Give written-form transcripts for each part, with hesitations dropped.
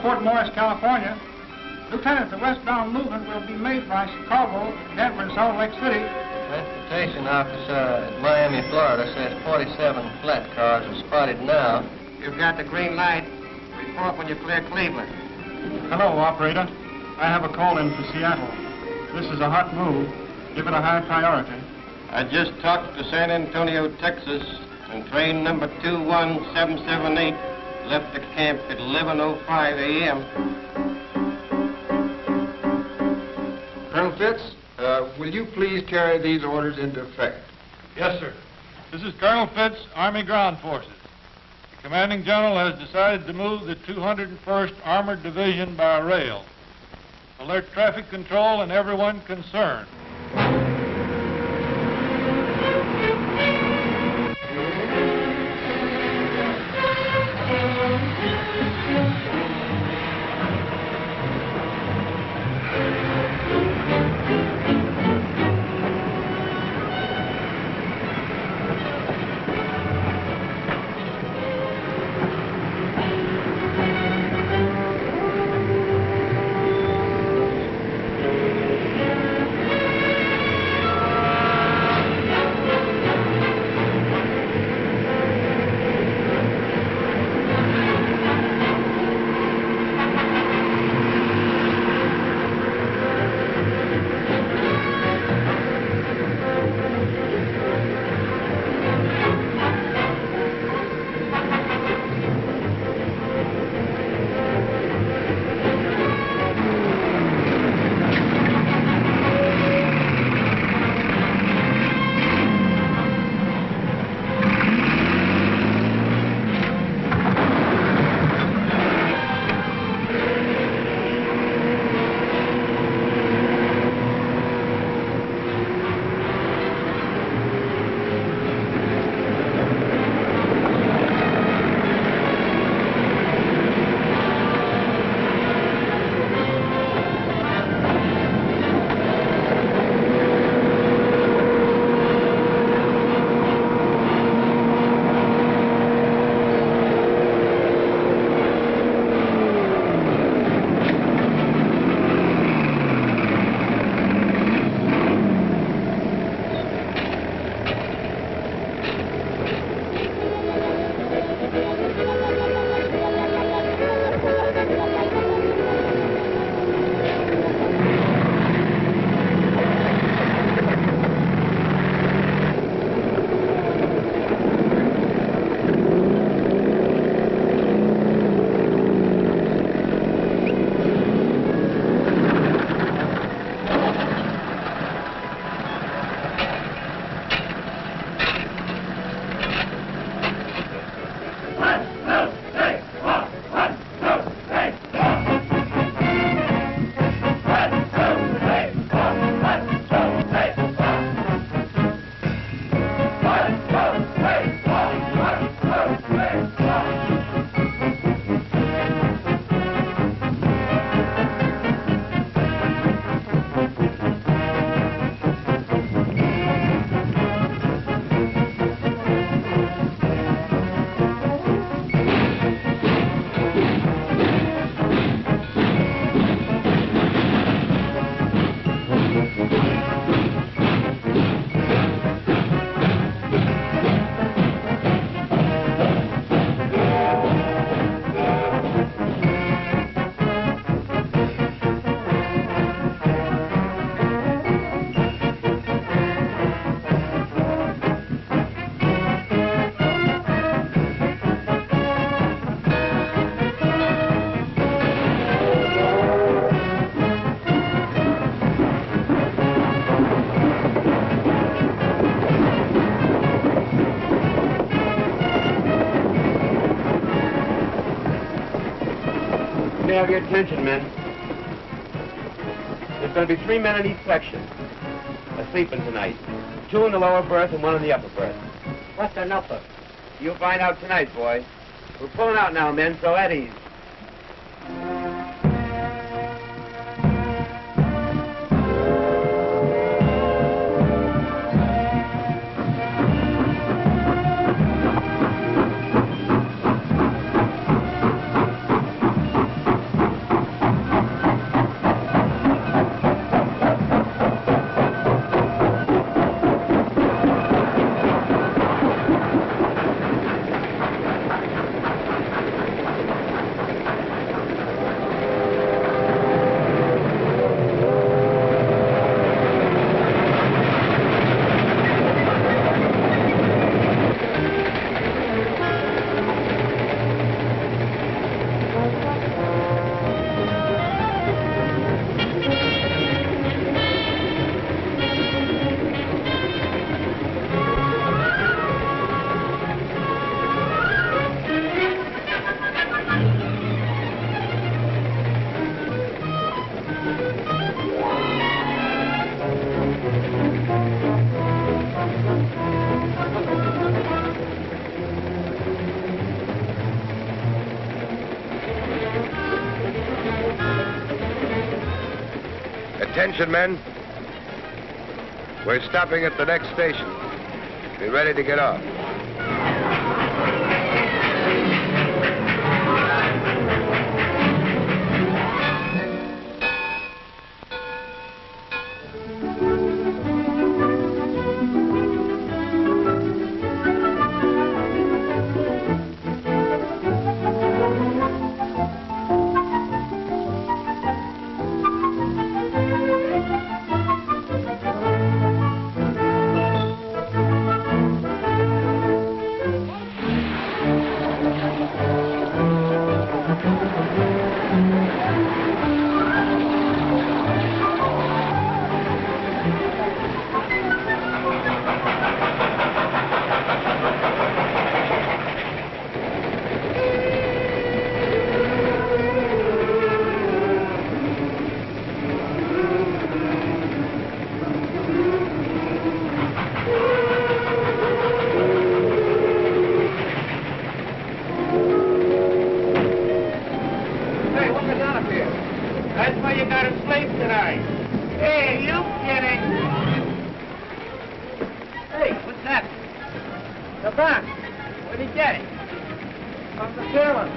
Port Morris, California. Lieutenant, the westbound movement will be made by Chicago, Denver, and Salt Lake City. Transportation officer at Miami, Florida says 47 flat cars are spotted now. You've got the green light. Report when you clear Cleveland. Hello, operator. I have a call in for Seattle. This is a hot move. Give it a high priority. I just talked to San Antonio, Texas, and train number 21778 left the camp at 11:05 a.m. Colonel Fitz, will you please carry these orders into effect? Yes, sir. This is Colonel Fitz, Army Ground Forces. The commanding general has decided to move the 201st Armored Division by rail. Alert traffic control and everyone concerned. Have your attention, men. There's going to be 3 men in each section sleeping tonight. 2 in the lower berth and 1 in the upper berth. What's an upper? You'll find out tonight, boy. We're pulling out now, men, so at ease. Attention, men. We're stopping at the next station. Be ready to get off. That's why you gotta sleep tonight. Hey, you kidding? Hey, what's that? The box. Where'd he get it? From the ceiling.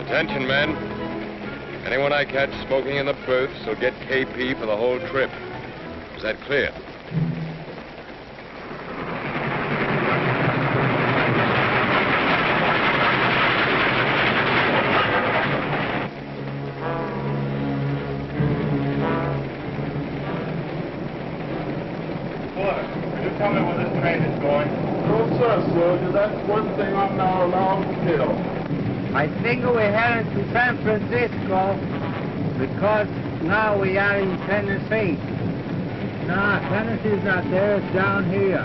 Attention, men. Anyone I catch smoking in the berths will get KP for the whole trip. Is that clear? Porter, will you tell me where this train is going? No, sir, soldier. That's one thing I'm now allowed to tell. I think we're headed to San Francisco because now we are in Tennessee. No, Tennessee's not there. It's down here.